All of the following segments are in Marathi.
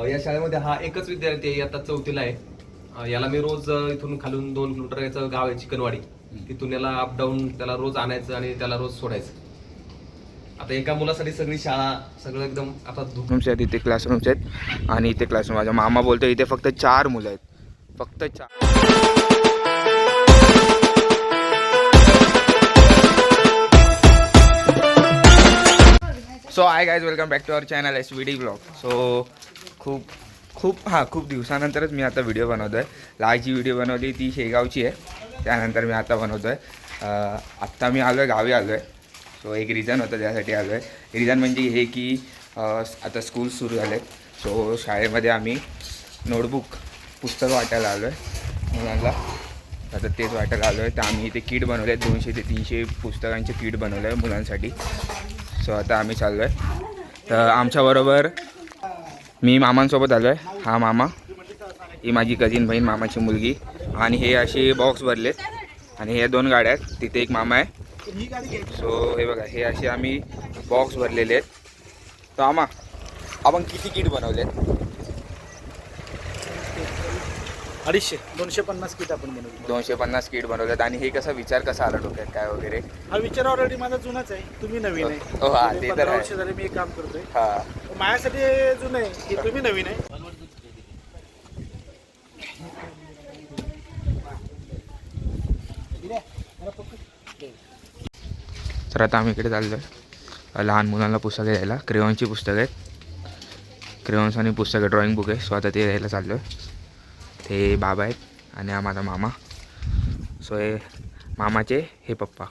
या शाळेमध्ये हा एकच विद्यार्थी आहे, आता 4थीला आहे. याला मी रोज इथून खालून 2 किलोमीटर याचं गाव आहे चिकनवाडी, तिथून याला अपडाऊन त्याला रोज आणायचं आणि त्याला रोज सोडायचं. आता एका मुलासाठी सगळी शाळा सगळं एकदम आता रूम्स आहेत, इथे क्लासरूम्स आहेत आणि इथे क्लासरूम. माझ्या मामा बोलतो इथे फक्त 4 मुलं आहेत, फक्त 4. So hi guys, welcome back to our channel SVD blog. So खूप दिवसानंतरच मी आता व्हिडिओ बनवतो आहे. लास्ट जी व्हिडिओ बनवली ती शेगावची आहे, त्यानंतर मी आता बनवतो आहे. आत्ता मी आलो आहे, गावी आलो आहे. सो एक रिझन होतं त्यासाठी आलो आहे. रिझन म्हणजे हे की आता स्कूल सुरू झाले, सो शाळेमध्ये आम्ही नोटबुक पुस्तकं वाटायला आलो आहे मुलांना. आता तेच वाटायला आलो आहे, तर आम्ही इथे किट बनवले आहेत. 200 ते 300 पुस्तकांचे किट बनवले आहे मुलांसाठी. सो आता आम्ही चाललो आहे. तर आमच्याबरोबर मी मामांसोबत आलो आहे. हा मामा, ही माझी कझिन बहीण, मामाची मुलगी. आणि हे असे बॉक्स भरलेत आणि हे 2 गाड्या आहेत, तिथे एक मामा आहे. सो हे बघा, हे असे आम्ही बॉक्स भरलेले आहेत. तर मामा, आपण किती किट बनवले आहेत? 250 किट आपण बनवली. 250 किट बनवलेत. आणि हे कसा विचार कसा आला डोक्यात काय वगैरे? हा विचार ऑलरेडी माझा जुनाच आहे, तुम्ही नवीन आहे. हो हा, ते तर 15 आहे. वर्ष झाले मी हे काम करतोय. हां, माझ्यासाठी जुनं आहे, हे तुम्ही नवीन आहे. तर आता आम्ही इकडे चाललो आहे लहान मुलांना पुस्तकं द्यायला. क्रेयॉनची पुस्तकं आहेत, क्रेयॉन्स आणि पुस्तकं, ड्रॉइंग बुक आहे. सो आता ते द्यायला चाललो आहे. ते बाबा आहेत आणि हा माझा मामा. सो हे मामाचे हे पप्पा.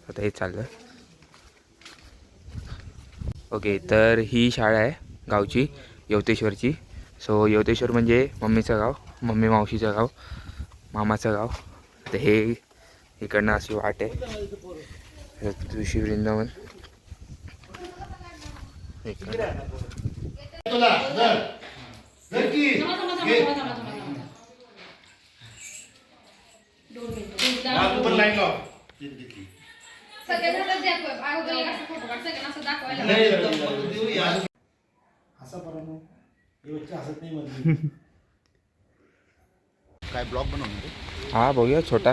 आता हे चाललं आहे. ओके, तर ही शाळा आहे गावची, यवतेश्वरची. सो यवतेश्वर म्हणजे मम्मीचं गाव, मम्मी मावशीचं गाव, मामाचं गाव. तर हे इकडनं अशी वाट आहे, तुळशी वृंदावन. काय ब्लॉग बनवणार? हा बघूया, छोटा.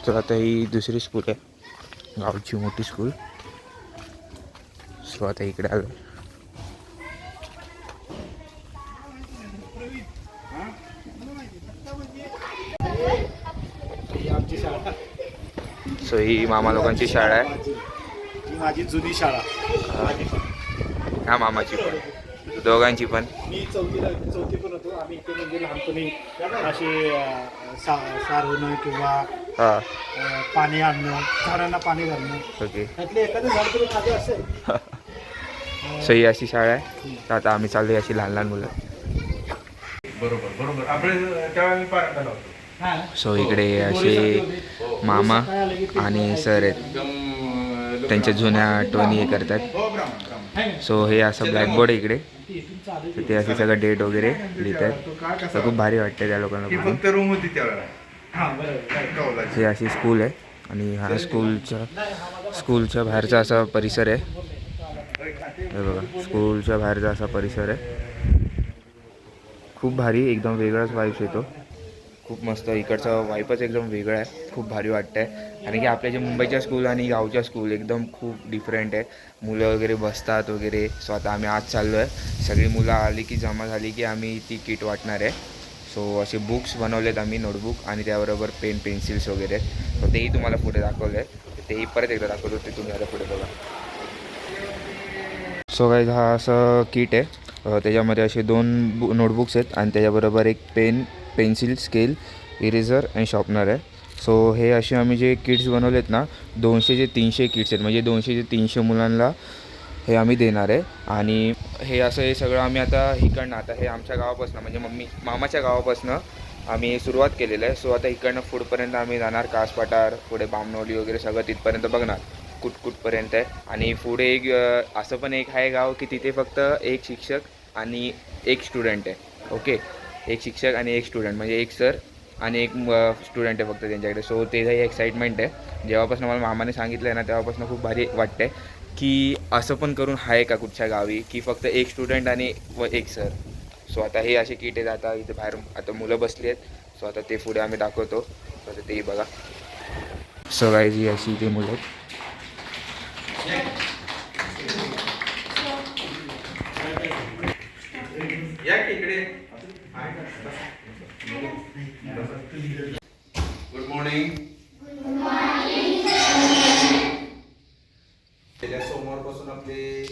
तर आता ही दुसरी स्कूल आहे, गावची मोठी स्कूल. सो आता इकडे आलो. आमची शाळा, सो ही मामा लोकांची शाळा आहे. ही माझी जुनी शाळा. हा मामाची पण, दोघांची पण. मी चौथी पण होतो. आम्ही इथे म्हणजे लहानपणी असे सार होणं किंवा हां, पाणी आणणं, झाडांना पाणी घालणं, ओके. त्यातले एखादं झाड तरी माझं असेल. सो ही अशी शाळा आहे. तर आता आम्ही चाललो अशी लहान लहान मुलं. बरोबर आपले तेव्हा मी पारायण होतो. सो इकडे असे मामा आणि सर आहेत, त्यांच्या जुन्या आठवणी हे करतात. सो हे असं ब्लॅकबोर्ड आहे इकडे, तर ते असे सगळं डेट वगैरे लिहित आहेत. तर खूप भारी वाटते त्या लोकांना बघून. फक्त रूम होती त्यावेळेला. हे अशी स्कूल आहे आणि हा स्कूलच्या बाहेरचा असा परिसर आहे. हे बघा, स्कूलच्या बाहेरचा असा परिसर आहे. खूप भारी, एकदम वेगळाच वाईब्स येतो. खूप मस्त, इकडचा वाईपच एकदम वेगळा आहे, खूप भारी वाटतं आहे. आणि की आपल्या जे मुंबईच्या स्कूल आणि गावच्या स्कूल एकदम खूप डिफरंट आहे. मुलं वगैरे बसतात वगैरे. सो आता आम्ही आज चाललो आहे, सगळी मुलं आली की जमा झाली की आम्ही ती किट वाटणार आहे. सो असे बुक्स बनवलेत आम्ही, नोटबुक, आणि त्याबरोबर पेन पेन्सिल्स वगैरे. तर तेही तुम्हाला पुढे दाखवलं आहे, तेही परत एकदा दाखवतो, ते तुम्ही आता पुढे बघा. सो गाईज, हा असं किट आहे. त्याच्यामध्ये असे 2 नोटबुक्स आहेत आणि त्याच्याबरोबर एक पेन, पेन्सिल, स्केल, इरेझर आणि शॉर्पनर आहे. सो हे असे आम्ही जे किट्स बनवलेत ना, 200 ते 300 किट्स आहेत, म्हणजे 200 ते 300 मुलांना हे आम्ही देणार आहे. आणि हे असं हे सगळं आम्ही आता इकडनं, आता हे आमच्या गावापासून म्हणजे मामाच्या गावापासून आम्ही सुरुवात केलेलं आहे. सो आता इकडनं पुढपर्यंत आम्ही जाणार, कास पठार, पुढे बामणवली वगैरे सगळं तिथपर्यंत बघणार, कुठपर्यंत आहे. आणि पुढे एक असं पण एक आहे गाव की तिथे फक्त एक शिक्षक आणि एक स्टुडंट आहे. ओके, एक शिक्षक आणि एक स्टुडंट, म्हणजे एक सर आणि एक स्टुडंट आहे फक्त त्यांच्याकडे. सो ते एक्साइटमेंट आहे. जेव्हापासून मला मामाने सांगितलं आहे ना तेव्हापासून खूप भारी वाटतं आहे की असं पण करून आहे का कुठच्या गावी की फक्त एक स्टुडंट आणि एक सर. सो आता हे असे किट आहेत. आता इथे बाहेर आता मुलं बसली आहेत. सो आता ते पुढे आम्ही दाखवतो. सो आता तेही बघा. सो गाईज ही अशी ते मुलं आहेत. या की इकडे. Good morning. गेल्या सोमवारपासून आपली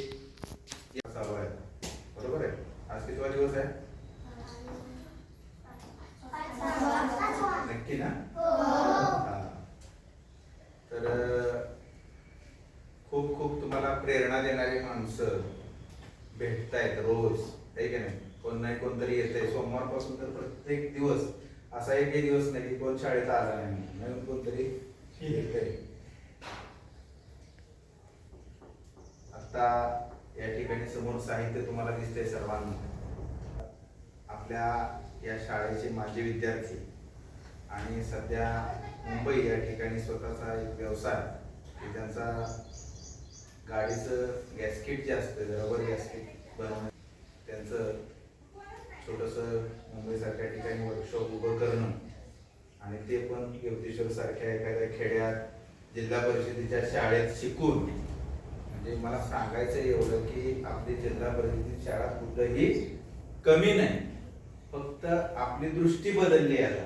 चालू आहे, बरोबर आहे. आज कितवा दिवस आहे? नक्की ना? हा. तर खूप खूप तुम्हाला प्रेरणा देणारी माणसं भेटतायत रोज, आहे की नाही? कोण नाही कोणतरी येतंय. सोमवारपासून तर प्रत्येक दिवस असा एकही दिवस नाही की कोण शाळेत आला नाही, नवीन कोणतरी येतंय. आता या ठिकाणी समोर साहित्य तुम्हाला दिसतंय सर्वांना. आपल्या या शाळेचे माजी विद्यार्थी आणि सध्या मुंबई या ठिकाणी स्वतःचा एक व्यवसाय की त्यांचा गाडीचं गॅस्किट जे असतं, रबर गॅस्किट बनवणं, त्यांचं छोटंसं मुंबईसारख्या ठिकाणी वर्कशॉप उभं करणं आणि ते पण युवतेश्वर सारख्या एखाद्या खेड्यात जिल्हा परिषदेच्या शाळेत शिकून. म्हणजे मला सांगायचं एवढं की आपली जिल्हा परिषदेची शाळा कुठंही कमी नाही, फक्त आपली दृष्टी बदलली आहे.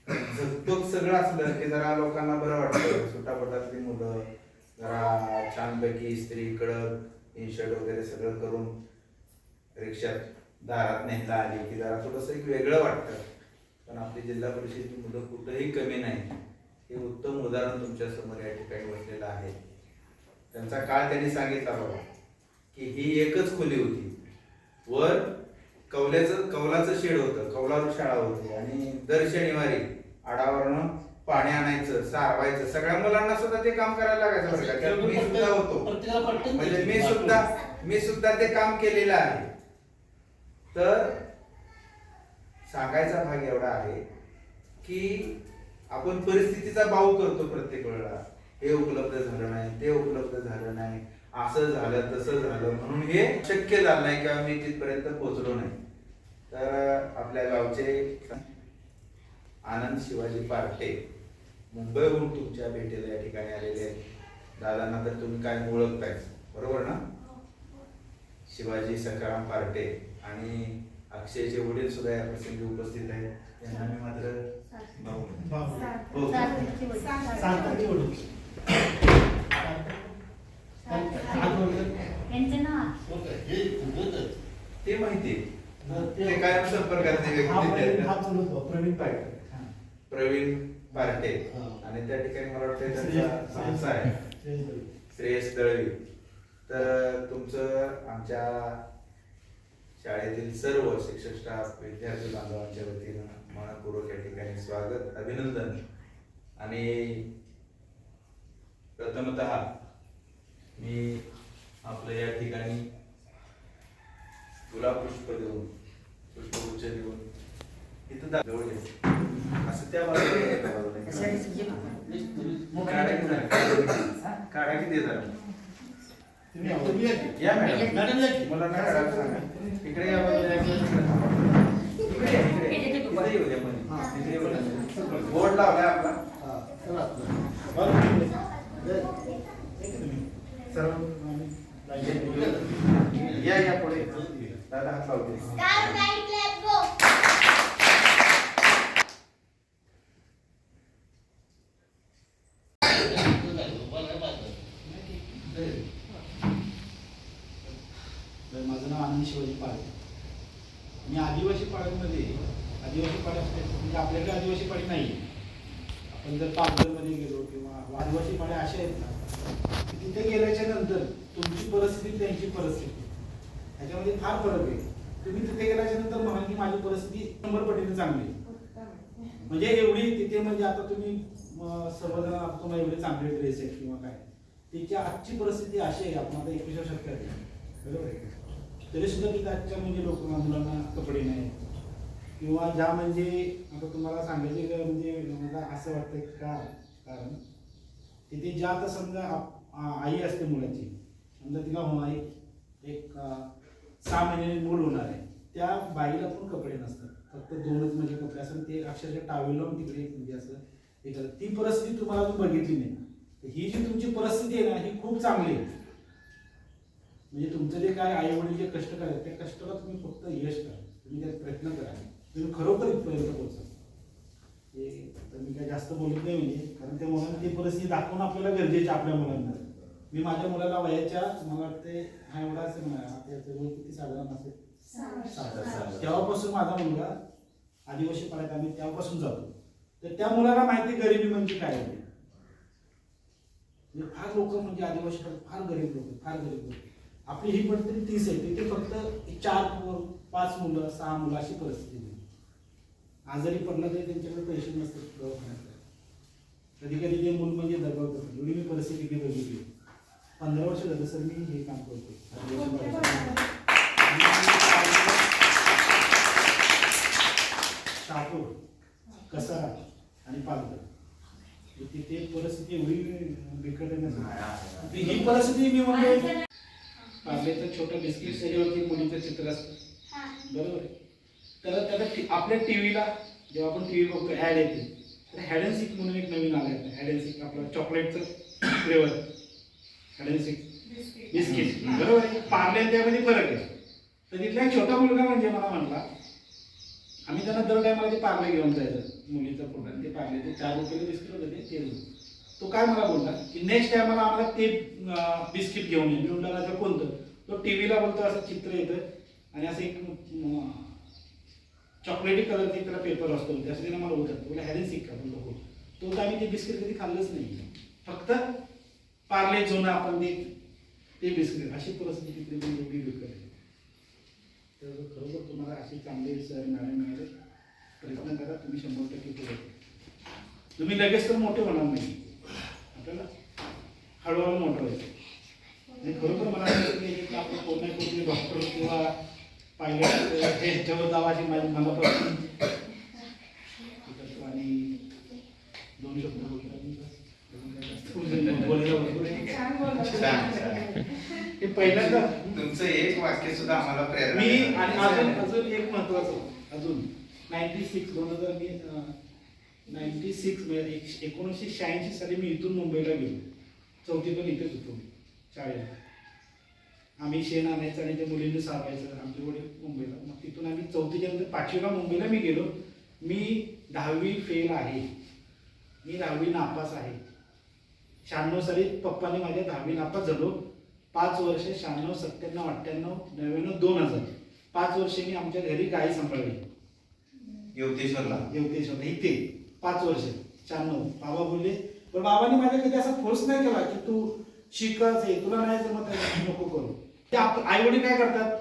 झकझक सगळं असलं की जरा लोकांना बरं वाटतं. सुटापटातली मुलं जरा छानपैकी इस्त्री कडक इनशर्ट वगैरे सगळं करून रिक्षात दारात नेता आली की जरा थोडंसं एक वेगळं वाटतं. पण आपली जिल्हा परिषदेची मुलं कुठंही कमी नाही. हे उत्तम उदाहरण तुमच्या समोर या ठिकाणी बसलेलं आहे. त्यांचा काळ त्यांनी सांगितला बाबा की ही एकच खोली होती. वर कौलाचं शेड होतं, कौलावर शाळा होती आणि दर शनिवारी आडावरनं पाणी आणायचं, सारवायचं. सगळ्या मुलांना सुद्धा ते काम करायला लागायचं बरं का. त्यात मी सुद्धा होतो. म्हणजे मी सुद्धा ते काम केलेलं आहे. तर सांगायचा भाग एवढा आहे की आपण परिस्थितीचा बाऊ करतो प्रत्येक वेळेला. हे उपलब्ध झालं नाही, ते उपलब्ध झालं नाही, असं झालं तसं झालं म्हणून हे शक्य झालं नाही किंवा मी तिथपर्यंत पोहोचलो नाही. तर आपल्या गावचे आनंद शिवाजी पार्टे मुंबईहून तुमच्या भेटीला या ठिकाणी आलेले आहेत. दादांना तर तुम्ही काय ओळखतायच, बरोबर ना? शिवाजी सखाराम पार्टे आणि अक्षयचे वडील सुद्धा या प्रसंगी उपस्थित आहेत. त्यांना मी मात्र ते माहिती ते कायम संपर्कातले व्यक्ती प्रवीण पार्टे आणि त्या ठिकाणी मला वाटतं त्यांचा संस्था आहे श्रेयस दळवी. तर तुमचं आमच्या शाळेतील सर्व शिक्षक स्टाफ विद्यार्थी बांधवांच्या वतीनं मनपूर्वक या ठिकाणी स्वागत, अभिनंदन. आणि प्रथमतः मी आपलं या ठिकाणी गुलाब पुष्प देऊन पुष्पगुच्छ देऊन इथं जवळ असं त्या काढा किती झालं या मॅडम मला ना काढायला सांगा. इकडे या बोर्ड लावलाय आपला या पुढे दादा हात लावते. माझं नाव आनंद शिवाजी पाडे. मी आदिवासी पाड्यांमध्ये आदिवासी पाड्या म्हणजे आपल्याकडे आदिवासी पाडी नाही. आपण जर पालघरमध्ये गेलो किंवा आदिवासी पाड्या अशा आहेत ना की तिथे गेल्याच्या नंतर तुमची परिस्थिती त्यांची परिस्थिती ह्याच्यामध्ये फार फरक आहे. तुम्ही तिथे गेल्याच्या नंतर म्हणाल की माझी परिस्थिती 100 पटीने चांगली म्हणजे एवढी तिथे म्हणजे आता तुम्ही सर्वजण तुम्हाला एवढे चांगले ड्रेस आहेत किंवा काय तिच्या आजची परिस्थिती अशी आहे. आपण आता 21व्या शतकात आहे, बरोबर आहे. तरी सुद्धा तिथे आजच्या म्हणजे मुलांना कपडे नाही किंवा ज्या म्हणजे आता तुम्हाला सांगायचे म्हणजे मला असं वाटतं का कारण तिथे ज्या आता समजा आई असते मुलाची, समजा तिला होणार एक 6 महिन्याने मूल होणार आहे, त्या बाईला पण कपडे नसतात, फक्त 2च म्हणजे कपडे असतात, ते अक्षरशः टावेल लावून तिकडे म्हणजे असं हे करतात. ती परिस्थिती तुम्हाला अजून बघितली नाही. ही जी तुमची परिस्थिती आहे ना, ही खूप चांगली आहे. म्हणजे तुमचं जे काय आई वडील जे कष्ट करायचे त्या कष्टाला तुम्ही फक्त यश करा, तुम्ही त्यात प्रयत्न करा, तुम्ही खरोखर इथपर्यंत पोहोचा. हे तर मी काय जास्त बोलत नाही, म्हणजे कारण त्या मुलांना ती परिस्थिती दाखवणं आपल्याला गरजेचं आपल्या मुलांना. मी माझ्या मुलाला वयाच्या मला वाटते हा एवढा असेल ना, त्याचं वय किती साधारण असेल 7. तेव्हापासून माझा मुलगा आदिवासी पाड्यात आम्ही तेव्हापासून जातो. तर त्या मुलाला माहिती गरिबी म्हणजे काय आहे. फार लोक म्हणजे आदिवासी पाड्यात फार गरीब लोक, फार गरीब लोक. आपली ही पद्धती 30 आहे, तिथे फक्त 4, 5 मुलं, 6 मुलं अशी परिस्थिती. आजारी पडला तरी त्यांच्याकडे पैसे नसतात दवाखान्यात. कधी कधी ते मूल म्हणजे दबावतात. एवढी मी परिस्थिती बघितली. 15 वर्ष झालं सर मी हे काम करतो. शहापूर, कसारा आणि पालघर तिथे परिस्थिती एवढी बिकट आहे. ही परिस्थिती मी म्हणजे पार्लेचं छोटं बिस्किट त्याच्यावरती मुलीचं चित्र असतं, बरोबर आहे. तर त्याला आपल्या टीव्हीला जेव्हा आपण टीव्ही बघतो ॲड येते, तर हॅड अँड सीक म्हणून एक नवीन आलं आहे. हॅड अँड सीक आपलं चॉकलेटचं flavour hide and seek biscuit, बरोबर आहे. पार्ले त्यामध्ये फरक आहे. तर तिथला एक छोटा मुलगा म्हणजे मला म्हटला, आम्ही त्यांना दर टायमाला ते पार्ले घेऊन जायचं मुलीचा प्रोग्राम. ते पार्ले ते 4 रुपयाचे बिस्किट होते ते. तो काय मला बोलला की नेक्स्ट टायमाला आम्हाला ते बिस्किट घेऊन ये. मी म्हटलं राजा कोणतं? तो टीव्हीला बोलतो असं चित्र येतं आणि असं एक चॉकलेटी कलरचे त्याला पेपर असतो, त्यासाठी त्याने मला होतं तुला हॅड अँड सीक का म्हणतो हो. तो तर आम्ही ते बिस्किट कधी खाल्लंच नाही, फक्त पार्ले जुनं आपण ते बिस्किट. अशी परिस्थिती तिथे पण एवढी बिकट आहे. तर खरोखर तुम्हाला अशी चांगले सर मॅडम मिळाले, प्रयत्न करा, तुम्ही 100% पुढे. तुम्ही लगेच तर मोठे होणार नाही, आपल्याला हळूहळू मोठं व्हायचं. आणि खरोखर मला आपण कोण नाही कोणते डॉक्टर किंवा पायलट ह्याच्यावर दावाची माझी मला पण आणि 2 शब्द हे पहिल्यांदा तुमचं एक वाक्य सुद्धा आम्हाला प्रेरणा मी देतं. आणि अजून एक महत्वाचं अजून 96 म्हणजे 1986 साली मी इथून मुंबईला गेलो. 4थी पण इथेच होतो मी शाळेला. आम्ही शेण आणायचं आणि त्या मुलींनी सारवायचं. आमचे वडील मुंबईला. मग तिथून आम्ही 4थीच्या नंतर 5वीला मुंबईला मी गेलो. मी 10वी फेल आहे, मी 10वी नापास आहे. 96 साली पप्पाने माझ्या 10वी नापास झालो. 5 वर्ष 96, 97, 98, 99, 2000 5 वर्षे मी आमच्या घरी गाई सांभाळली. युवतेश्वरला इथे 5 वर्ष 96. बाबा बोलले, पण बाबांनी माझ्या कधी असा फोर्स नाही केला की तू शिकच आहे, तुला नाही जमत नको करू. ते आई वडील काय करतात,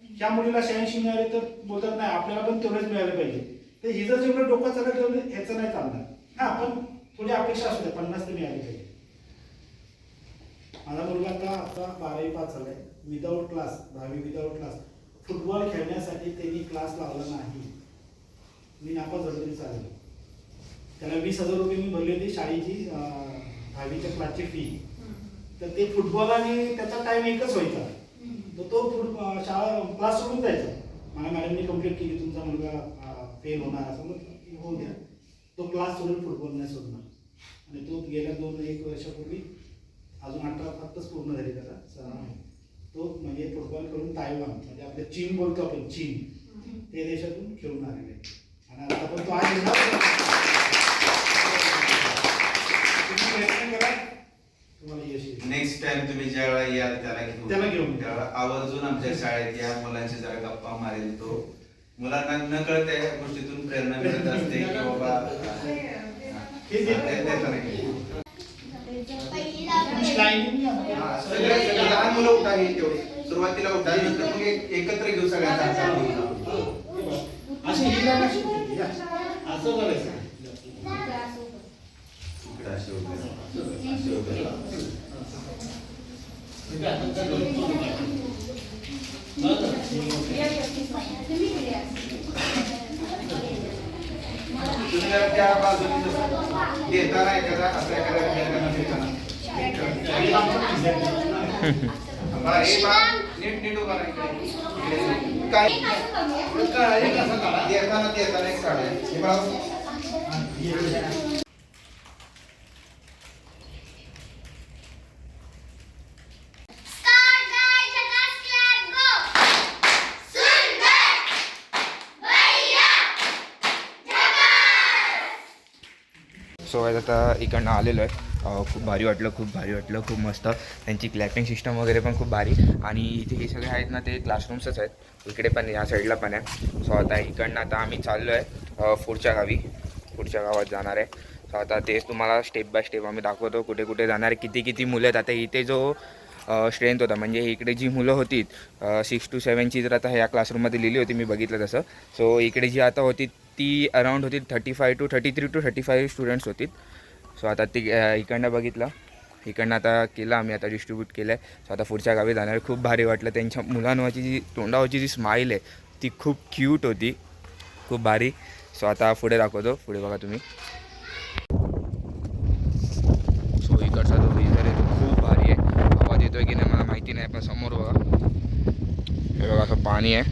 ह्या मुलीला 86 मिळाले तर बोलतात नाही आपल्याला पण तेवढेच मिळाले पाहिजे. तर हिचं जेवढं डोकं चालत तेवढं ह्याचं नाही चालणार. हा पण थोडी अपेक्षा असू द्या 50 तर मिळाले पाहिजे. माझा मुलगा आता 12वी पास झालाय, विदाऊट क्लास, 10वी विदाऊट क्लास. फुटबॉल खेळण्यासाठी त्यांनी क्लास लावला नाही. मी नापास झालो तरी चालेल. त्याला 20,000 रुपये मी भरले होते शाळेची 10वीच्या क्लासची फी. तर ते फुटबॉल आणि त्याचा टाइम एकच व्हायचा. तर तो शाळा क्लास सोडून जायचा. माझ्या मॅडमनी कंप्लेंट केली तुमचा मुलगा फेल होणार असं. म्हटलं होऊ द्या, तो क्लास सोडून फुटबॉल नाही सोडणार. आणि तो गेल्या 1 वर्षापूर्वी अजून 18 फक्तच पूर्ण झाली त्याला. तो म्हणजे फुटबॉल करून तायवान म्हणजे आपल्या चीन बोलतो आपण चीन, ते देशातून खेळून आलेले आहे. आणि आता पण तो आज प्रयत्न करा, तुम्हाला यश येईल. नेक्स्ट टाइम तुम्ही ज्यावेळेला याल त्याला घेऊन त्यावेळेला आवर्जून आमच्या शाळेत या, मुलांची जरा गप्पा मारेल. तो मुलांना न कळत त्या गोष्टीतून प्रेरणा मिळत असते की बाबा लहान मुलं उठावी तेवढे सुरुवातीला उठावी, नंतर मग एकत्र घेऊ सगळ्यांचा. अशी असं करायचं. तुम्ही जर त्या बाजूने देताना एखादा असं एखाद्या नीट उभा राहा इकडे. काय येताना एक साडे हे बघा. सो आता इकडनं आलेलो आहे. खूप भारी वाटलं, खूप मस्त. त्यांची क्लॅपिंग सिस्टम वगैरे पण खूप भारी. आणि इथे हे सगळे आहेत ना ते क्लासरूम्सच आहेत. इकडे पण या साईडला पण आहे. सो आता इकडनं आता आम्ही चाललो आहे पुढच्या गावात जाणार आहे. सो आता तेच तुम्हाला स्टेप बाय स्टेप आम्ही दाखवतो कुठे कुठे जाणार आहे, किती मुलं आहेत. आता इथे जो स्ट्रेंथ होता म्हणजे इकडे जी मुलं होती 6 to 7ची जर आता ह्या क्लासरूममध्ये लिहिली होती मी बघितलं तसं. सो इकडे जी आता होती ती अराऊंड होती 33 to 35 स्टुडंट्स होती. सो आता ती इकडनं बघितलं, इकडनं आता केलं आम्ही, आता डिस्ट्रीब्यूट केलं आहे. सो आता पुढच्या गावी जाणार. खूप भारी वाटलं. त्यांच्या मुलांवरची जी तोंडावरची जी स्माईल आहे ती खूप क्यूट होती, खूप भारी. सो आता पुढे दाखवतो, पुढे बघा तुम्ही. सो इकडचा जो वेदर आहे तो खूप भारी आहे. आवाज येतो आहे की नाही मला माहिती नाही, पण समोर बघा, हे बघा असं पाणी आहे,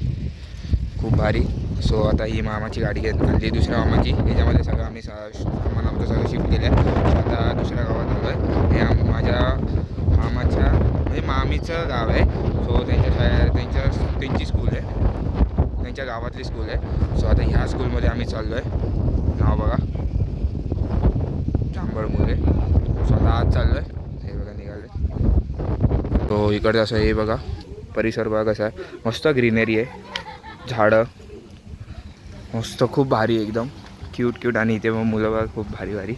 खूप भारी. सो आता ही मामाची गाडी आणली, दुसऱ्या मामाची. याच्यामध्ये सगळं आम्ही सामान आमचं सगळं शिफ्ट केलं आहे. आता दुसऱ्या गावात आलो आहे. हे माझ्या मामाच्या म्हणजे मामीचं गाव आहे. सो त्यांची स्कूल आहे, त्यांच्या गावातली स्कूल आहे. सो आता ह्या स्कूलमध्ये आम्ही चाललो आहे. नाव बघा, जांभळ मुले. सो आता आज चाललो आहे, हे बघा निघाले. तो इकडचं असं हे बघा परिसर बघा कसा आहे, मस्त ग्रीनरी आहे, झाडं मस्त, खूप भारी एकदम क्यूट. आणि इथे मग मुलं बघा खूप भारी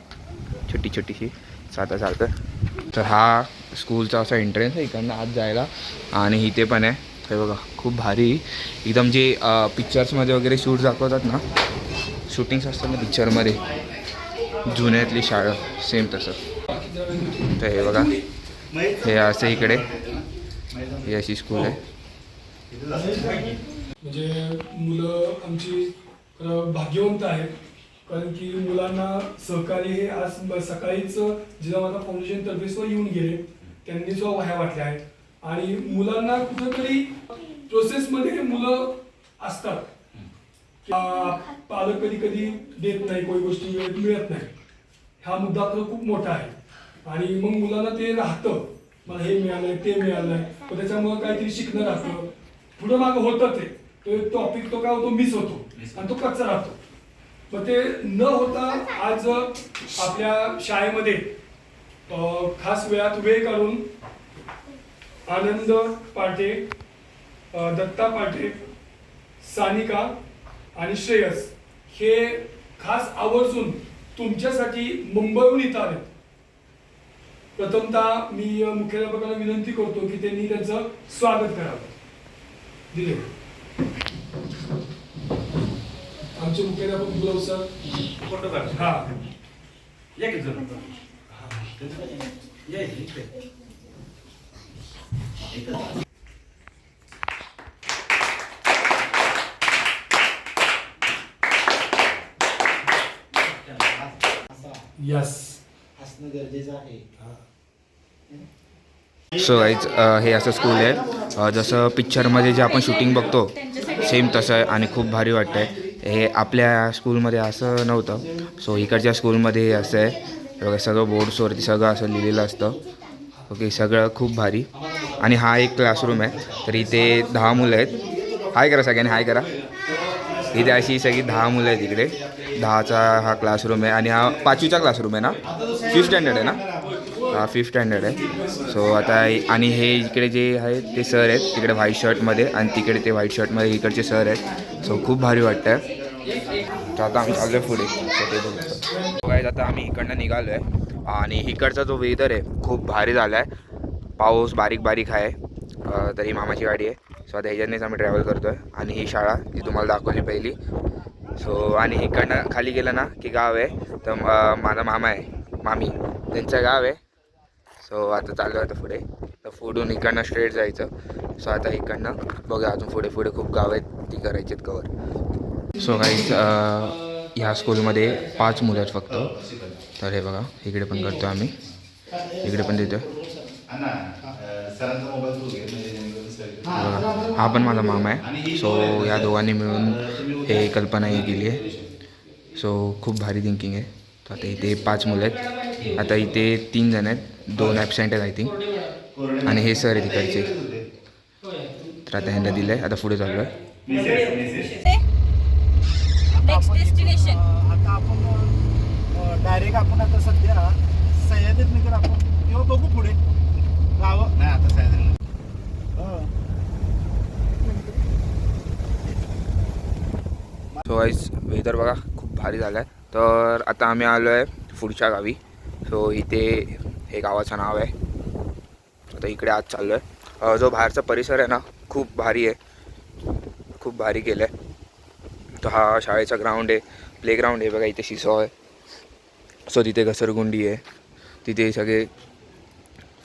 छोटीशी चालतं. तर हा स्कूलचा असा एंट्रन्स आहे इकडनं आत जायला. आणि इथे पण आहे, हे बघा खूप भारी एकदम. जे पिक्चर्समध्ये वगैरे शूट दाखवतात ना, शूटिंग्स असतात ना पिक्चरमध्ये, जुन्यातली शाळा सेम तसं. तर हे बघा, हे असं इकडे ही अशी स्कूल आहे. म्हणजे मुलं आमची भाग्यवंत आहेत, कारण की मुलांना सहकारी हे आज सकाळीच जिजामाता फाउंडेशन तर्फे येऊन गेले. त्यांनी वह्या वाटल्या आहेत. आणि मुलांना कुठेतरी प्रोसेसमध्ये मुलं असतात, पालक कधी देत नाही, काही गोष्टी वेळेत मिळत नाही. हा मुद्दा तर खूप मोठा आहे. आणि मग मुलांना ते राहतं, मला हे मिळालंय ते मिळालंय, पण त्याच्यामुळे काहीतरी शिकणं राहतं, पुढं मागं होतं. ते टॉपिक तो काय होतो, मिस होतो आणि तो कच्चा राहतो. मग ते न होता आज आपल्या शाळेमध्ये खास वेळ काढून आनंद पाटे, दत्ता पाटे, सानिका आणि श्रेयस हे खास आवर्जून तुमच्यासाठी मुंबईहून इथं आले. प्रथमतः मी मुख्याध्यापकांना विनंती करतो की त्यांनी त्यांचं स्वागत करावं. दिले आमचे मुख्याध्यापक गुलाब सर, फोटो काढ. हा या की जण यस असणं गरजेचं आहे. सो गाईज हे असं स्कूल आहे, जसं पिक्चरमध्ये जे आपण शूटिंग बघतो सेम तसं आहे. आणि खूप भारी वाटतं आहे. हे आपल्या स्कूलमध्ये असं नव्हतं. सो इकडच्या स्कूलमध्ये हे असं आहे, सगळं बोर्ड्सवरती सगळं असं लिहिलेलं असतं. ओके, सगळं खूप भारी. आणि हा एक क्लासरूम आहे. तर इथे 10 मुलं आहेत. हाय करा सगळ्यांनी, हाय करा. इथे अशी सगळी 10 मुलं आहेत इकडे. 10चा हा क्लासरूम आहे. आणि हा 5वीचा क्लासरूम आहे ना, 5th स्टँडर्ड आहे ना, हा 5th स्टँडर्ड आहे. सो आता आणि हे इकडे जे आहेत ते सर आहेत तिकडे व्हाईट शर्टमध्ये, आणि तिकडे ते व्हाईट शर्टमध्ये इकडचे सर आहेत. सो खूप भारी वाटतं आहे. तर आता आम्ही चाललो आहे पुढे. सो ते बघतो काय, आता आम्ही इकडनं निघालो आहे. आणि इकडचा जो वेदर आहे खूप भारी झाला आहे, पाऊस बारीक आहे. तरी मामाची गाडी आहे. सो आता ह्याच्यानेच आम्ही ट्रॅव्हल करतो आहे. आणि ही शाळा जी तुम्हाला दाखवली पहिली. सो आणि इकडनं खाली गेलं ना की गाव आहे. तर माझा मामा आहे, मामी त्यांचं गाव आहे. सो आता चालू आहे आता पुढे. तर पुढून इकडनं स्ट्रेट जायचं. सो आता इकडनं बघा अजून पुढे खूप गाव आहेत, ती करायची आहेत कवर. सो गाईज ह्या स्कूलमध्ये 5 मुलं आहेत फक्त. तर हे बघा इकडे पण करतो आम्ही, इकडे पण देतो. अण्णा, सरांचा मोबाईल तू घे म्हणजे जेणेकरून सर- बघा, हा पण माझा मामा आहे. सो या दोघांनी मिळून हे कल्पना ही केली आहे. सो खूप भारी थिंकिंग आहे. तर आता इथे 5 मुलं आहेत. आता इथे 3 जण आहेत, 2 ॲबसेंट आहेत आय थिंक, आणि हे सर आहे तिकडचे. तर आता ह्यांना दिलं आहे, आता पुढे चाललो आहे. Next destination. आता आपण डायरेक्ट आपण आता सध्या सह्याद्रीनगर आपण किंवा बघू पुढे गावं. नाही आता सह्याद्री सो गाईज वेदर बघा खूप भारी झालं आहे. तर आता आम्ही आलो आहे पुढच्या गावी. सो इथे हे गावाचं नाव आहे. आता इकडे आज चाललो आहे. जो बाहेरचा परिसर आहे ना खूप भारी आहे, खूप भारी केलं आहे. तो हा शाळेचा ग्राउंड आहे, प्लेग्राऊंड आहे. बघा इथे शिसॉ आहे. सो तिथे घसरगुंडी आहे, तिथे सगळे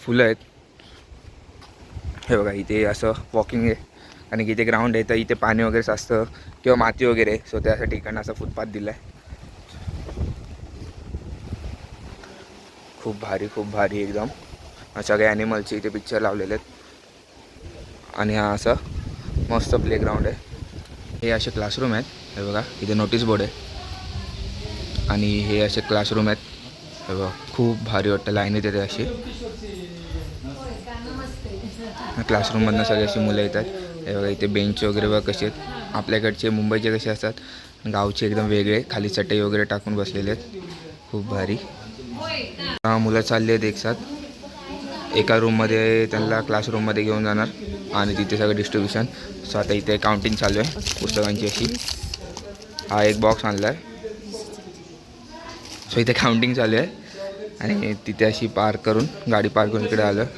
फुलं आहेत. हे बघा इथे असं वॉकिंग आहे, आणि की इथे ग्राउंड आहे तर इथे पाणी वगैरे साचतं किंवा माती वगैरे. सो त्यासाठी इकडनं असा फुटपाथ दिला आहे. खूप भारी एकदम. सगळे ॲनिमलचे इथे पिक्चर लावलेले आहेत, आणि हा असं मस्त प्लेग्राऊंड आहे. हे असे क्लासरूम आहेत. हे बघा इथे नोटीस बोर्ड आहे, आणि हे असे क्लासरूम आहेत. हे बघा खूप भारी वाटतं, लाईनीत येते अशी. क्लासरूममधनं सगळी अशी मुलं येतात. हे बघा इथे बेंच वगैरे बघा कसे आहेत. आपल्याकडचे मुंबईचे कसे असतात, गावचे एकदम वेगळे, खाली चटई वगैरे टाकून बसलेले आहेत. खूप भारी. मुलं चालले आहेत एकसाथ एका रूममध्ये, त्यांना क्लासरूममध्ये घेऊन जाणार, आणि तिथे सगळं डिस्ट्रीब्युशन. सो आता इथे काउंटिंग चालू आहे पुस्तकांची अशी. हा एक बॉक्स आणला आहे. सो इथे काउंटिंग चालू आहे, आणि तिथे अशी पार्क करून, गाडी पार्क करून इकडे आलं. तर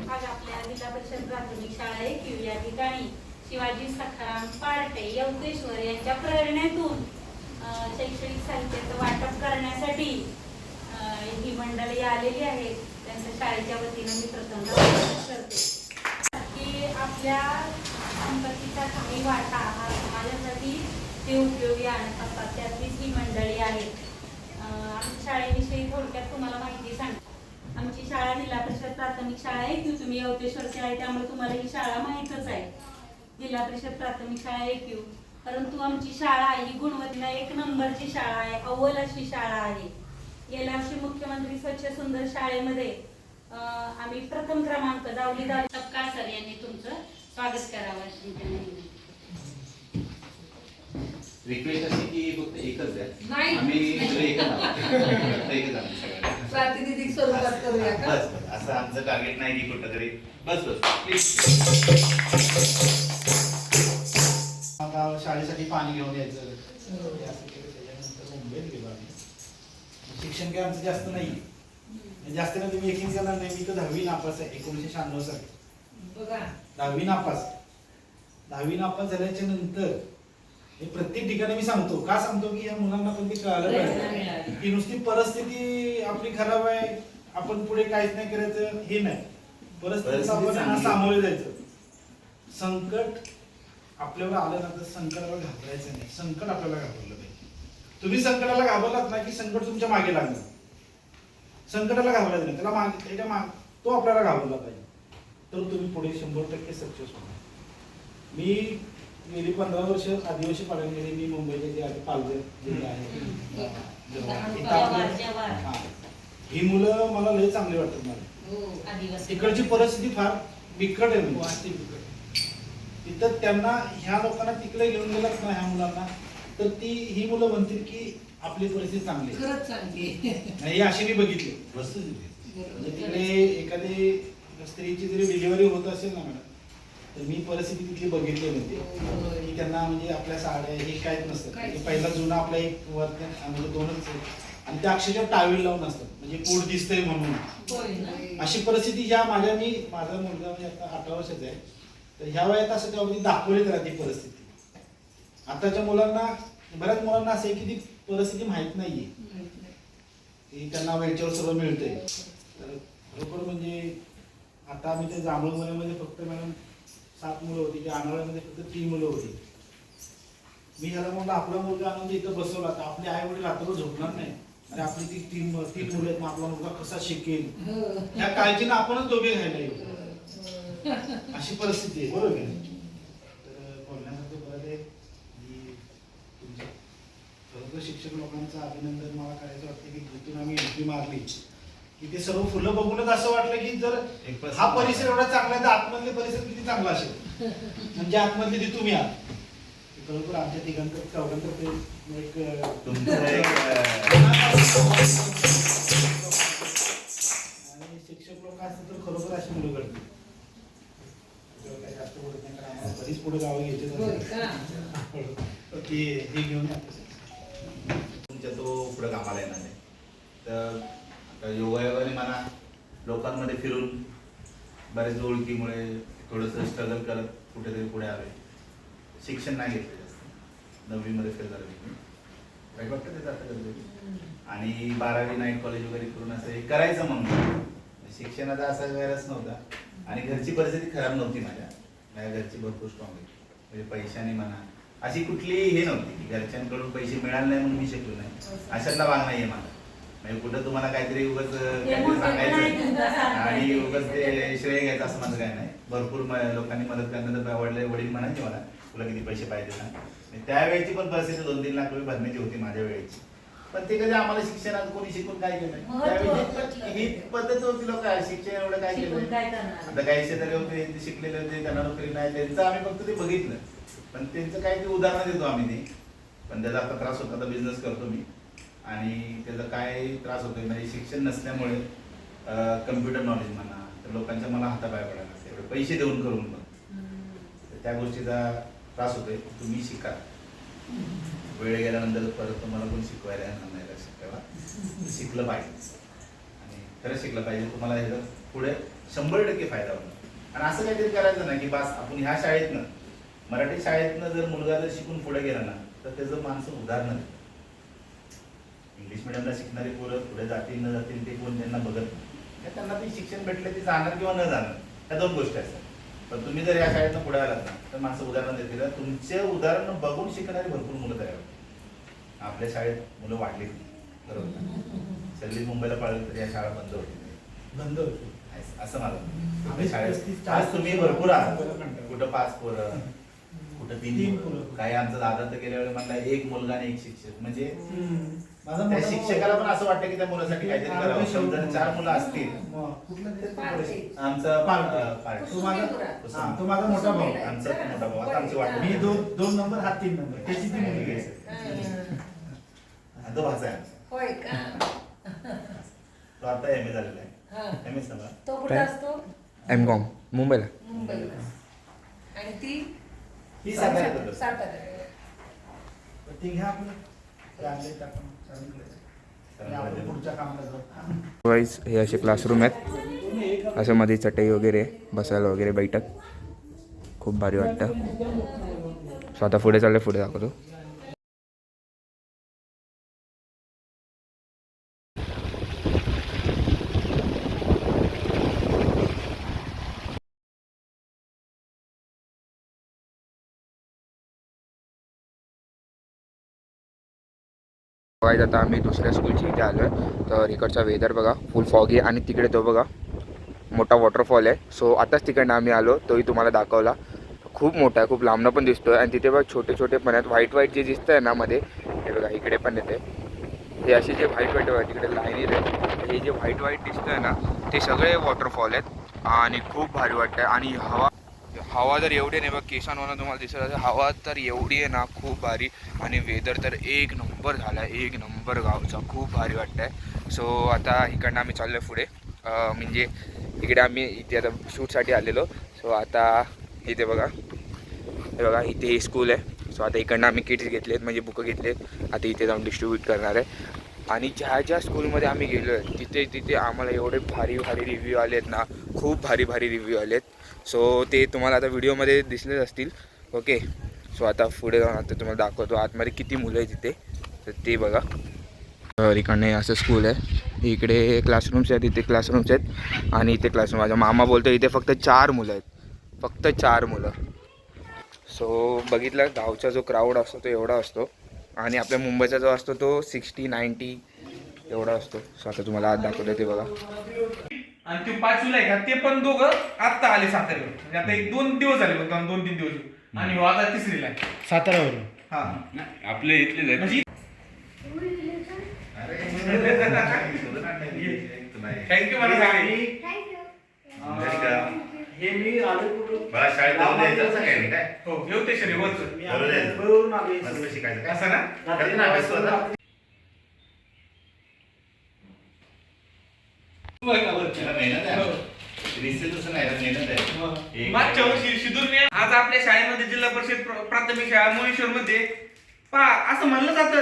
आज आपल्या जिल्हा परिषद प्राथमिक शाळा आहे की या ठिकाणी शिवाजी सखाराम पार्टे यवतेश्वर यांच्या प्रेरणेतून शैक्षणिक साहित्याचं वाटप करण्यासाठी ही मंडळी आलेली आहेत. त्यांच्या शाळेच्या वतीनं मी प्रथम करते की आपल्या संपत्तीचा काही वाटा हा समाजासाठी ते उपयोगी आणत असतात. त्यातलीच ही मंडळी आहेत. आमच्या शाळेविषयी थोडक्यात तुम्हाला माहिती सांगते. आमची शाळा जिल्हा परिषद प्राथमिक शाळा आहे की तुम्ही यवतेश्वरचे आहे, त्यामुळे तुम्हाला ही शाळा माहीतच आहे. जिल्हा परिषद प्राथमिक शाळा आहे, परंतु आमची शाळा ही गुणवत्ता 1 नंबरची शाळा आहे, अव्वल अशी शाळा आहे. गेल्या वर्षी मुख्यमंत्री स्वच्छ सुंदर शाळेमध्ये आम्ही प्रथम क्रमांक दावली सपकाळ सर यांनी तुमचं स्वागत करावं. रिक्वेस्ट अशी की फक्त एकच द्या. नाही. आम्ही इकडे एकच आहोत. एकच आम्ही सगळ्यांना. प्रातिनिधिक स्वरूपात करूया का? बस बस. असं आमचं टार्गेट नाही की कुठं तरी. बस प्लीज. आता शाळेसाठी पाणी घेऊन यायचं हे असं केलं. त्याच्यानंतर मुंबईत गेलो आम्ही. शिक्षण काय आमचं जास्त नाही, जास्त नाही तुम्ही यकीन करणार नाही. मी तर 10वी नापास आहे 1996 साली. बघा 10वी नापास. 10वी नापास झाल्याच्या नंतर हे प्रत्येक ठिकाणी मी सांगतो. का सांगतो की या मुलांना पण ते कळालं पाहिजे की नुसती परिस्थिती आपली खराब आहे, आपण पुढे काहीच नाही करायचं हे नाही. परिस्थितीला आपण सामोरे जायचं. संकट आपल्यावर आलं ना तर संकटाला घाबरायचं नाही. संकट आपल्याला घाबरलं पाहिजे. तुम्ही संकटाला घाबरलात ना की संकट तुमच्या मागे लागणार. संकटाला घाबरायचं नाही, त्याला मागे तो आपल्याला घाबरला पाहिजे, तर तुम्ही पुढे 100% सक्सेस होणार. मी गेली 15 वर्ष आदिवासी पाड्यांमध्ये मी मुंबईचे जे आहे पालघर जिल्हा आहे, ही मुलं मला लय चांगली वाटतात. मला तिकडची परिस्थिती फार बिकट आहे. म्हणजे तिथं त्यांना ह्या लोकांना तिकडे घेऊन गेलात ना ह्या मुलांना, तर ही मुलं म्हणतील की आपली परिस्थिती चांगली आहे. खरंच चांगली हे अशी मी बघितली वस्तू. म्हणजे तिकडे एखादी स्त्रीची जरी डिलिव्हरी होत असेल ना मॅडम, तर मी परिस्थिती तिथली बघितली म्हणते की त्यांना म्हणजे आपल्या साड्या हे काहीच नसतं. पहिला जुना आपला एक वर्त म्हणजे 2च, आणि त्या अक्षरशः टावेल लावून असतात म्हणजे पोट दिसतंय म्हणून. अशी परिस्थिती ज्या माझा मुलगा म्हणजे आता 18 वर्षाचा आहे, तर ह्या वयात असं त्यावरती दाखवली तर ती परिस्थिती. आताच्या मुलांना, बऱ्याच मुलांना असं आहे की ती परिस्थिती माहीत नाहीये की त्यांना वेळच्यावर सगळं मिळतंय. तर खरोखर म्हणजे आता आम्ही ते जांभूळमध्ये फक्त मॅडम 7 मुलं होती, त्या अनावळ्यामध्ये फक्त 3 मुलं होती. मी ह्याला म्हणलं आपला मुलगा आणून इथं बसवला तर आपले आई वडील रात्रभर झोपणार नाही. आणि आपली ती तीन मुलं आहेत, मग आपला मुलगा कसा शिकेल हो. ह्या काळजीनं आपणच दोघे घ्यायला येऊ अशी परिस्थिती आहे, बरोबर आहे. तर बोलण्यासाठी परत आहे की तुमच्या खरोखर शिक्षक लोकांचं अभिनंदन मला करायचं वाटतं की जिथून आम्ही एंट्री मारली की ते सर्व फुलं बघूनच असं वाटलं की जर हा परिसर एवढा चांगला आहे तर आतमधले परिसर किती चांगला असेल, म्हणजे आतमधले जे तुम्ही आहात खरोखर आमच्या तिघांचं चौघांचं ते एक तुमचं एक आणि शिक्षक लोक असतील तर खरोखर अशी मुलं घडतील. काही जास्त बोलत नाही, कारण आम्हाला बरीच पुढे गावं होय घ्यायचे का? ते हे घेऊन या. तुमच्या तो पुढे कामाला येणार आहे. तर आता योगायोगाने मला लोकांमध्ये फिरून बरेच ओळखीमुळे थोडंसं स्ट्रगल करत कुठेतरी पुढे आले. शिक्षण नाही घेतलं जास्त, 9वीमध्ये फेल झालं मी, काही वाटतं ते जातं कधी. आणि 12वी नाईट कॉलेज वगैरे करून असं हे करायचं म्हणून शिक्षणाचा असा गैरच नव्हता. आणि घरची परिस्थिती खराब नव्हती माझ्या घरची भरपूर स्ट्रॉंग आहे, म्हणजे पैशाने म्हणा अशी कुठली हे नव्हती की घरच्यांकडून पैसे मिळाले नाही म्हणून मी शिकलो नाही, अशातला भाग नाही आहे माझा. म्हणजे कुठं तुम्हाला काहीतरी उगाच काहीतरी सांगायचं आणि उगाच ते श्रेय घ्यायचं असं माझं काय नाही. भरपूर लोकांनी मदत करणं तर आवडले. वडील म्हणायचे मला तुला किती पैसे पाहिजे ना, त्यावेळेची पण परिस्थिती 2-3 लाख रुपये भरण्याची होती माझ्या वेळेची, पण ते कधी आम्हाला शिक्षणात कोणी शिकून काय केलं त्यावेळी ही पद्धत होती. लोक शिक्षण एवढं काय केलं. आता काही शेतकरी होते शिकलेले होते, त्यांना नोकरी नाही, त्यांचं आम्ही फक्त ते बघितलं, पण त्यांचं काही ते उदाहरणं देतो आम्ही ते. पण त्याचा आता त्रास होता, आता बिझनेस करतो मी आणि त्याचा काय त्रास होतोय म्हणजे शिक्षण नसल्यामुळे कम्प्युटर नॉलेज म्हणा तर लोकांच्या मला हातापाय पडायला लागते एवढे पैसे देऊन करून पण, तर त्या गोष्टीचा त्रास होतोय. तुम्ही शिका, वेळ गेल्यानंतर परत तुम्हाला कोणी शिकवायला येणार नाही, लक्षात ठेवा. शिकलं पाहिजे आणि खरं शिकलं पाहिजे. तुम्हाला ह्याचा पुढे 100% फायदा होणार. आणि असं काहीतरी करायचं ना की बास आपण ह्या शाळेतनं मराठी शाळेतनं जर मुलगा जर शिकून पुढे गेला ना तर त्याचं माणसं उदाहरणं देतात. इंग्लिश मिडियमला शिकणारी पोरं पुढे जातील न जातील ते कोण त्यांना बघत नाही, त्यांना ते शिक्षण भेटलं ते जाणार किंवा न जाणार, ह्या 2 गोष्टी असतात. पण तुम्ही जर या शाळेतनं पुढे आलात ना तर माणसं उदाहरण देतील. तुमचे उदाहरण बघून शिकणारी भरपूर मुलं तयार होतात. आपल्या शाळेत मुलं वाढली बरोबर, सगळी मुंबईला पाळली तर या शाळा बंद होती, बंद होते असं मला. आपल्या शाळेत आज तुम्ही भरपूर आहात, कुठं 5 पोरं, कुठं 3 पोरं. काही आमचा दादा तर गेल्या वेळेला म्हणला 1 मुलगा आणि 1 शिक्षक, म्हणजे त्या शिक्षकाला पण असं वाटतं की त्या मुलासाठी काहीतरी करावं. समजा 4 मुलं असतील, आमचा तो माझा मोठा भाऊ, आमचा मोठा भाऊ, आता आमची वाट मी 2 नंबर हा 3 नंबर, त्याची ती मुलगी आहे. तो भाचा आहे आमचा. होय का? तो आता MA झालेला आहे. MA सगळा तो कुठं असतो? M.Com मुंबईला. मुंबईला. आणि ती ही साताऱ्यात सातारा. ती घ्या आपलं ते आणले ते आपण आणि आपण पुढच्या कामाला जाऊ. वाईज हे असे क्लासरूम आहेत, असं मध्ये चटई वगैरे बसायला वगैरे बैठक, खूप भारी वाटतं. सो आता पुढे चाललं, पुढे दाखवतो. बघायचं आता आम्ही दुसऱ्या स्कूलची इथे आलो आहे. तर इकडचा वेदर बघा, फुल फॉगी आणि तिकडे तो बघा मोठा वॉटरफॉल आहे. सो आताच तिकडनं आम्ही आलो, तोही तुम्हाला दाखवला. खूप मोठा आहे, खूप लांबनं पण दिसतोय. आणि तिथे बघा छोटे छोटे पण आहेत, व्हाईट जे दिसतंय ना मध्ये, हे बघा इकडे पण येते. हे असे जे व्हाईट तिकडे लाईनीत आहेत, हे जे व्हाईट दिसतंय ना ते सगळे वॉटरफॉल आहेत आणि खूप भारी वाटतं. आणि हवा जर एवढी नाही बघ, केसांवरून तुम्हाला दिसत असेल, हवा तर एवढी आहे ना खूप भारी. आणि वेदर तर 1 नंबर झाला आहे, 1 नंबर गावचा, खूप भारी वाटतं आहे. सो आता इकडनं आम्ही चाललो आहे पुढे, म्हणजे इकडे आम्ही इथे आता शूटसाठी आलेलो. सो आता इथे बघा, हे बघा इथे हे स्कूल आहे. सो आता इकडनं आम्ही किट्स घेतलेत, म्हणजे बुकं घेतलेत, आता इथे जाऊन डिस्ट्रीब्यूट करणार आहे. आणि ज्या स्कूलमध्ये आम्ही गेलो आहे तिथे आम्हाला एवढे भारी रिव्ह्यू आले आहेत ना, खूप भारी रिव्ह्यू आले आहेत. सो ते तुम्हाला आता व्हिडिओमध्ये दिसलेच असतील. ओके, सो आता पुढे जाऊन आता तुम्हाला दाखवतो आतमध्ये किती मुलं आहेत तिथे, तर ते बघा. तर इकडनं असं स्कूल आहे, इकडे क्लासरूम्स आहेत, इथे क्लासरूम्स आहेत आणि इथे क्लासरूम. माझा मामा बोलतो इथे फक्त 4 मुलं आहेत, फक्त 4 मुलं. सो बघितलं, गावचा जो क्राऊड असतो तो एवढा असतो आणि आपल्या मुंबईचा जो असतो तो 60-90 एवढा असतो. सो आता तुम्हाला आज दाखवतो ते बघा. आणि ते 5वीला आहे का ते पण दोघं आत्ता आले साताऱ्यावर. म्हणजे आता 1-2 दिवस झाले बघ, 2-3 दिवस. आणि हो आता 3रीला आहे. साताऱ्यावरून. हा आपले इथले आहेत. म्हणजे थँक्यू मला सांगितलं. हे मी आलो मला शाळेत जाऊन द्यायचं काय नाही काय? हो घेऊ ते शरीर वरचं. मुंबईवरून आलो. मस्त शिकायचं काय? असं ना करते ना अभ्यास स्वतः? त्याला मेहनत आहे. रिसेल तसं नाही, मेहनत आहे. मागच्या वर्षी शिदूरने आज आपल्या शाळेमध्ये जिल्हा परिषद प्राथमिक शाळा मोहेश्वर मध्ये असं म्हणलं जातं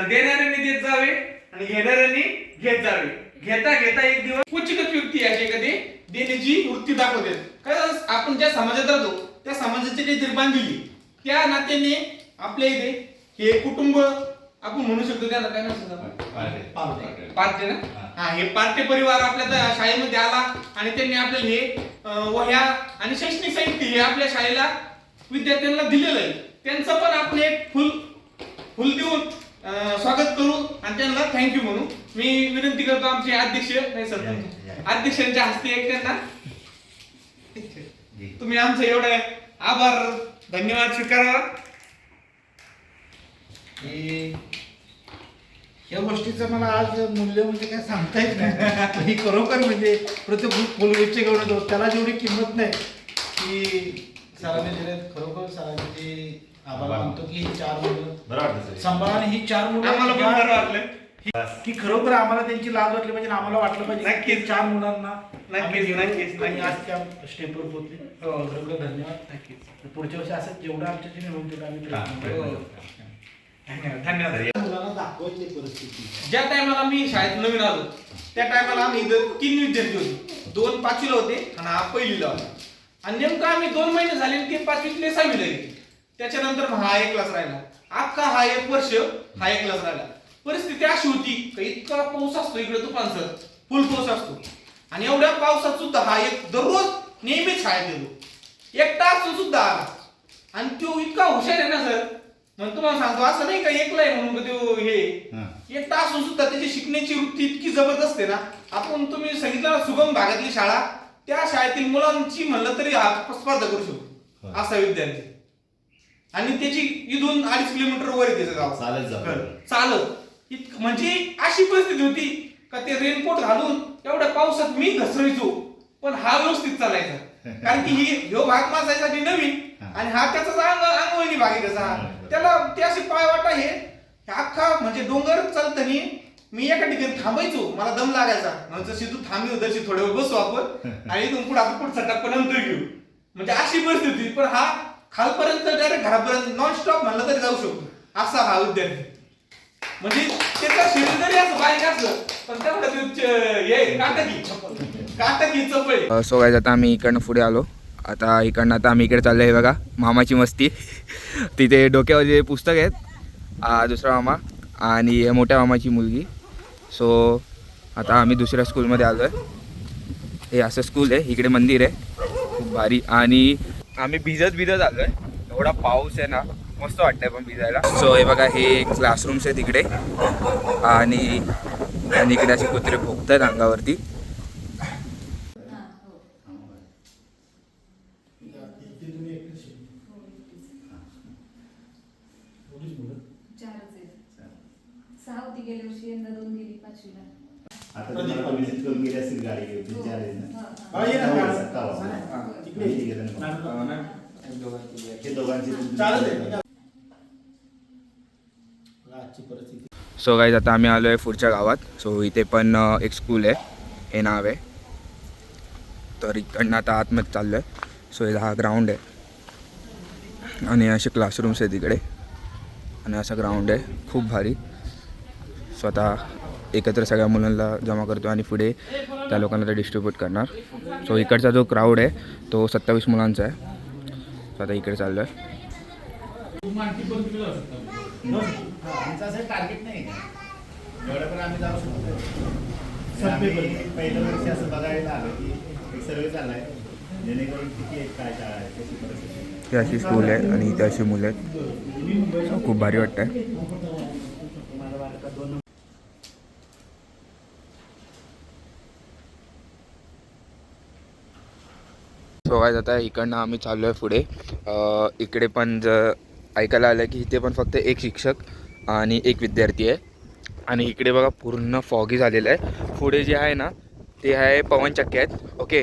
देणाऱ्यांनी देत जावे आणि घेणाऱ्यांनी घेत जावे. घेता घेता एक दिवस क्वचितच व्यक्ती अशी कधी देण्याची वृत्ती दाखवते. काय आपण ज्या समाजात राहतो त्या समाजाची काहीतरी बांधिली त्या नात्याने आपल्या इथे हे कुटुंब आपण म्हणू शकतो. त्याला काय म्हणतात पार्टे ना. हा हे पार्टे परिवार आपल्या शाळेमध्ये आला आणि त्यांनी आपल्याला हे वह्या आणि शैक्षणिक साहित्य हे आपल्या शाळेला विद्यार्थ्यांना दिलेलं आहे. त्यांचं पण आपण एक फुल देऊन स्वागत करू आणि त्यांना थँक्यू म्हणू. मी विनंती करतो आमचे अध्यक्ष नाही सर अध्यक्षांच्या हस्ते एक त्यांना तुम्ही आमचं एवढं आभार धन्यवाद स्वीकारावा. या गोष्टीचं मला आज मूल्य म्हणजे काय सांगता येत नाही. ही खरोखर म्हणजे प्रत्येक फुलगुच्छ घेऊन येतो त्याला जेवढी किंमत नाही की सरांनी दिले. खरोखर सरांचे ते आभार मानतो की ही 4 मुलं बरं वाटतं सांभाळा ही 4 मुलं आम्हाला पण बरं वाटलं. की खरोखर आम्हाला त्यांची लाज वाटली पाहिजे. आम्हाला वाटलं पाहिजे नक्कीच. की 4 मुलांना नक्कीच, नक्कीच, आणि नक्कीच. आज त्या स्टेपवर पोहोचले. खरोखर धन्यवाद. नक्कीच पुढच्या वर्षी असं जेवढं आमच्या होऊन तेवढं आम्ही प्रयत्न करू. धन्यवाद. मुलांना दाखवायची परिस्थिती. ज्या टायमाला मी शाळेत नवीन आलो त्या टायमाला आम्ही इथं 3 विद्यार्थी होते. 2 5वीला होते आणि हा 1लीला होता. आणि नेमकं आम्ही 2 महिने झाले आणि ते 5वीतले 6वीला गेले. त्याच्यानंतर हा 1 क्लास राहिला. अख्खा हा 1 वर्ष हा 1 क्लास राहिला. परिस्थिती अशी होती की इतका पाऊस असतो इकडे तुफानसर फुल पाऊस असतो आणि एवढ्या पावसात सुद्धा हा एक दररोज नेहमीच शाळेत येतो. एकटा असून सुद्धा आला आणि तो इतका हुशार आहे ना सर. मग तुम्हाला सांगतो असं नाही का एकला आहे म्हणून तो हे एकटा असून सुद्धा त्याची शिकण्याची वृत्ती इतकी जबरदस्त आहे ना. आपण तुम्ही सांगितलं ना सुगम भागातली शाळा त्या शाळेतील मुलांची म्हणलं तरी हा स्पर्धा करू शकतो असा विद्यार्थी. आणि त्याची इथून 2.5 किलोमीटर वर आहे त्याचं गाव चालत. म्हणजे अशी परिस्थिती होती का ते रेनकोट घालून एवढ्या पावसात मी घसरायचो पण हा व्यवस्थित चालायचा. कारण की ह्यो भाग माझ्यासाठी नवीन आणि हा त्याचा अंगवळणी भाग आहे त्याचा. त्याला ते असे पाय वाटा हे अख्खा म्हणजे डोंगर चालताना मी एका ठिकाणी थांबायचो. मला दम लागायचा. म्हणजे तू थांबली तशी थोड्या वेळ बसू आपण आणि इथून पुढे आपण पुढचा टप्पा नंतर घेऊ. म्हणजे अशी परिस्थिती. पण हा खालपर्यंत डायरेक्ट घरापर्यंत नॉन स्टॉप म्हणलं तरी जाऊ शकतो असा हा विद्यार्थी. म्हणजे त्याचा शरीर जरी असं बारीक असलं पण तेवढं काटकी चपळ. सो गाईज आता आम्ही इकडनं पुढे आलो. आता इकडनं आता आम्ही इकडे चाललो आहे बघा मामाची मस्ती. तिथे डोक्यावर जे पुस्तक आहेत दुसरा मामा आणि मोठ्या मामाची मुलगी. सो आता आम्ही दुसऱ्या स्कूलमध्ये आलो आहे. हे असं स्कूल आहे. इकडे मंदिर आहे खूप भारी आणि आम्ही भिजत आलो आहे. एवढा पाऊस आहे ना मस्त वाटतंय पण भिजायला. सो हे बघा हे क्लासरूम्स आहेत इकडे आणि इकडे असे कुत्रे भोगतात अंगावरती. गेल्या वर्षी यंदा 2 गेली 5वीला. आता तुम्हाला विजिट करून गेली असेल गाडी घेऊन तीन चार आहेत ना. हे दोघांची सो गाईज आता आम्ही आलो आहे पुढच्या गावात. सो इथे पण एक स्कूल आहे हे नाव आहे. तर इकडनं आता आतमध्ये चाललो आहे. सो हा ग्राउंड आहे आणि असे क्लासरूम्स आहेत इकडे आणि असा ग्राउंड आहे खूप भारी. सो आता एकत्र सगळ्या मुलांना जमा करतो आणि पुढे त्या लोकांना ते डिस्ट्रीब्यूट करणार. सो इकडचा जो क्राऊड आहे तो 27 मुलांचा आहे. सो आता इकडे चाललो आहे. आमचं असं टार्गेट नाही एवढं पण आम्ही जाऊ शकतो. पहिलं वर्षी असं बघायला आलं की एक सर्वे चाललाय जेणेकरून किती एक काय काय आहे कशी परिस्थिती. ही अशी स्कूल आहे आणि इथे अशी मुलं आहेत. खूप भारी वाटतं आहे. सो गाईज आता इकडनं आम्ही चाललो आहे पुढे. इकडे पण ऐकायला आलं की इथे पण फक्त एक शिक्षक आणि एक विद्यार्थी आहे. आणि इकडे बघा पूर्ण फॉगी झालेलं आहे. पुढे जे आहे ना ते आहे पवनचक्की आहेत. ओके,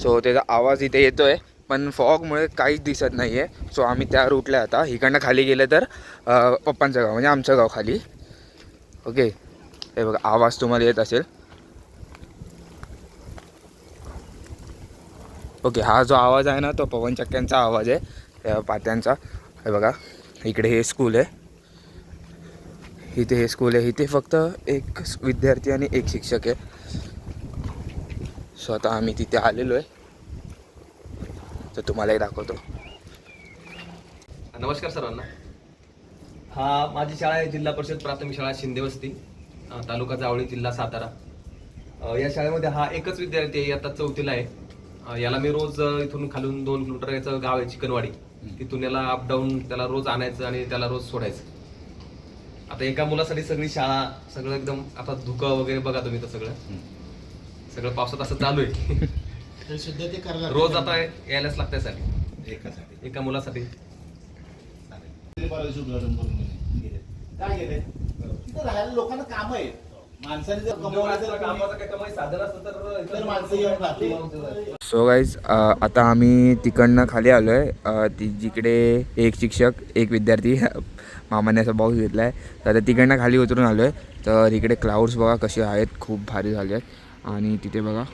सो त्याचा आवाज इथे येतो आहे पण फॉगमुळे काहीच दिसत नाही आहे. सो आम्ही त्या रूटला आता इकडनं खाली गेलं तर पप्पांचं गाव म्हणजे आमचं गाव खाली. ओके, हे बघा आवाज तुम्हाला येत असेल. ओके, हा जो आवाज आहे ना तो पवनचक्क्यांचा आवाज आहे, त्या पात्यांचा. हे बघा इकडे हे स्कूल आहे, इथे हे स्कूल आहे. इथे फक्त एक विद्यार्थी आणि एक शिक्षक आहे. सो आता आम्ही तिथे आलेलो आहे तर तुम्हालाही दाखवतो. नमस्कार सर्वांना. हा माझी शाळा आहे जिल्हा परिषद प्राथमिक शाळा शिंदेवस्ती, तालुका जावळी, जिल्हा सातारा. या शाळेमध्ये हा एकच विद्यार्थी आहे, आता 4थीला आहे. याला मी रोज इथून खालून 2 किलोमीटर याचं गाव आहे चिकनवाडी, तिथून याला अपडाऊन त्याला रोज आणायचं आणि त्याला रोज सोडायचं. आता एका मुलासाठी सगळी शाळा, सगळं एकदम आता धुकं वगैरे बघा तुम्ही, तर सगळं पावसात असं चालू आहे. तर सध्या ते करायला रोज आता यायलाच लागतंय साठी एका मुलासाठी. उद्घाटन करून गेले. काय गेले तिथं राहायला लोकांना काम आहे. माणसाने जर तर माणसं येऊन राहते. सो गाईज आता आम्ही तिकडनं खाली आलो आहे. ती जिकडे एक शिक्षक एक विद्यार्थी, मामाने असा बॉक्स घेतला आहे. तर आता तिकडनं खाली उतरून आलो आहे. तर इकडे क्लाउड्स बघा कसे आहेत, खूप भारी झाले आहेत. आणि तिथे बघा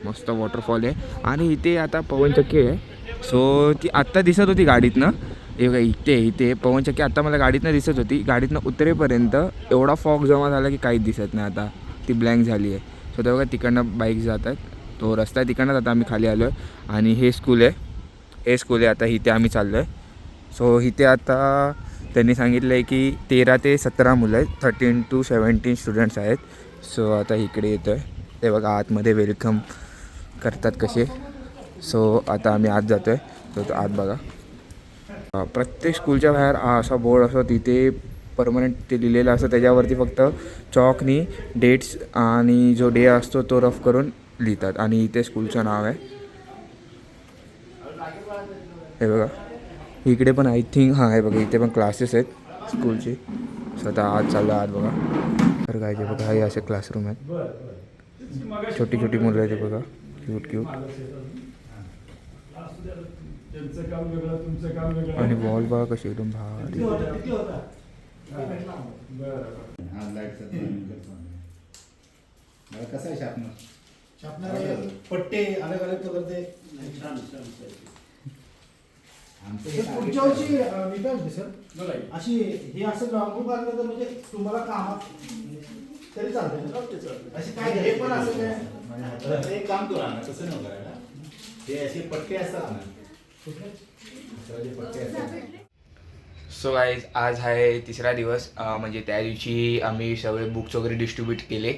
मस्त वॉटरफॉल आहे. आणि इथे आता पवनचक्की आहे. सो ती आत्ता दिसत होती गाडीतनं. हे बघा इथे पवनचक्की आत्ता मला गाडीतनं दिसत होती. गाडीतनं उतरेपर्यंत एवढा फॉग जमा झाला की काहीच दिसत नाही. आता ती ब्लँक झाली आहे. सो ते बघा तिकडनं बाईक जात आहेत, तो रस्ता आहे तिकडनंच आता आम्ही खाली आलो आहे. आणि हे स्कूल आहे, आता इथे आम्ही चाललो आहे. सो इथे आता त्यांनी सांगितलं आहे की 13 ते 17 मुलं आहेत, 13 to 17 स्टुडंट्स आहेत. सो आता इकडे येतो आहे. ते बघा आतमध्ये वेलकम करतात कसे. सो आता आम्ही आत जातो आहे. तो आत बघा प्रत्येक स्कूलच्या बाहेर असा बोर्ड असतो, तिथे परमनंट ते लिहिलेलं असतं. त्याच्यावरती फक्त चॉकनी डेट्स आणि जो डे असतो तो रफ करून लिहितात. आणि इथे स्कूलचं नाव आहे. हे बघा इकडे पण आय थिंक हां हे बघा इथे पण क्लासेस आहेत स्कूलचे. स्वतः आज चाललं आत बघा. तर काय ते बघा हे असे क्लासरूम आहेत, छोटी छोटी मुलं आहेत. ते बघा क्यूट. आणि बॉल बघा कशी एकदम भारी. कसं आहे शार्पनर? शार्पनर पट्टे अलग अलग कलरचे. पुढच्या वर्षी मी काय म्हणते सर, अशी हे असं लॉंग लागलं तर म्हणजे तुम्हाला कामात तरी चालतं. अशी काय हे पण असं काय एक काम करा ना, तसं न करायला. हे असे पट्टे असतात ना, पट्टे असतात. सो गाईज आज आहे 3रा दिवस. म्हणजे त्या दिवशी आम्ही सगळे बुक्स वगैरे डिस्ट्रीब्यूट केले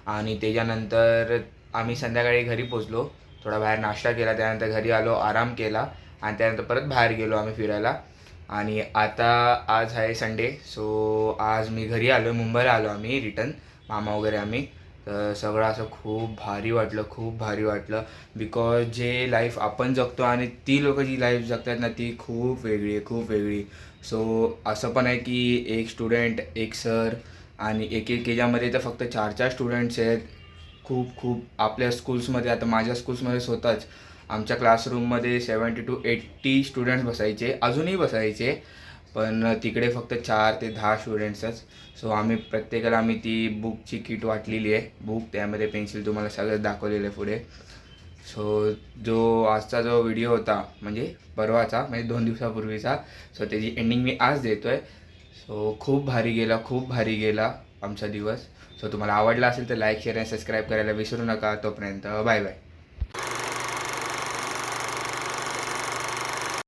आणि त्याच्यानंतर आम्ही संध्याकाळी घरी पोचलो. थोडा बाहेर नाश्ता केला, त्यानंतर घरी आलो, आराम केला आणि त्यानंतर परत बाहेर गेलो आम्ही फिरायला. आणि आता आज आहे संडे. सो आज मी घरी आलो, मुंबईला आलो आम्ही रिटर्न, मामा वगैरे आम्ही. तर सगळं असं खूप भारी वाटलं बिकॉज जे लाईफ आपण जगतो आणि ती लोकं जी लाईफ जगतात ना ती खूप वेगळी. सो असं पण आहे की एक स्टुडंट, एक सर आणि एक याच्यामध्ये तर फक्त 4 स्टुडंट्स आहेत. खूप आपल्या स्कूल्समध्ये, आता माझ्या स्कूल्समध्ये स्वतःच आमच्या क्लासरूममध्ये 70 to 80 स्टुडंट्स बसायचे, अजूनही बसायचे. पण तिकडे फक्त 4 ते 10 स्टुडंट्सच. सो आम्ही प्रत्येकाला ती बुकची किट वाटलेली आहे. बुक त्यामध्ये पेन्सिल तुम्हाला सगळं दाखवलेलं आहे पुढे. सो जो आजचा जो व्हिडिओ होता म्हणजे परवाचा, म्हणजे 2 दिवसापूर्वीचा, सो त्याची एंडिंग मी आज देतो आहे. सो खूप भारी गेला आमचा दिवस. सो तुम्हाला आवडला असेल तर लाईक, शेअर आणि सबस्क्राईब करायला विसरू नका. तोपर्यंत बाय.